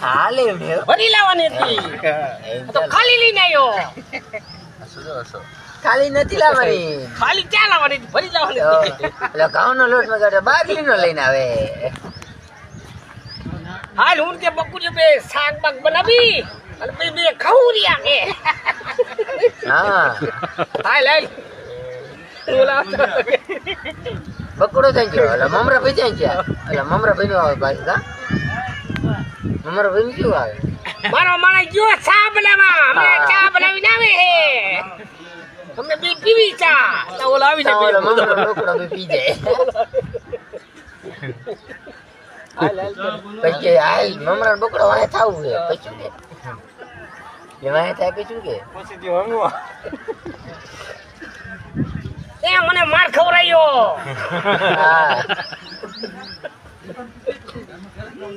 હાલે ભરી લાવવાની હતી તો ખાલી લઈને આવ્યો ખાલી નથી લાવવાની ખાલી ક્યાં લાવવાની હતી? ભરી લાવવાની હતી એટલે ઘઉંનો લોટ વગાડે બાદલીનો લઈને આવે હાલ હું કે બકુડી બે શાક બાક બનાવી અને પછી બે ખવરિયા કે હા હાલ હાલ ઓલા બકડો થઈ ગયો એટલે મમરા ભાઈ જાય ગયા એટલે મમરા ભાઈ નું આવે પાછું કા મમરા ભાઈ નું કેવું આવે મારો માણસ જો ચા બનાવવા અમે ચા બનાવીને આવે હે અમે બી પીવી ચા તો ઓલા આવી જાય ઓલો મમરો બકડો બી પી જાય પછી હાલ મમરા બકડો વાય થાવું છે પછી કે એ વાય થાય પછી કે એ મને માર ખવરાયો હા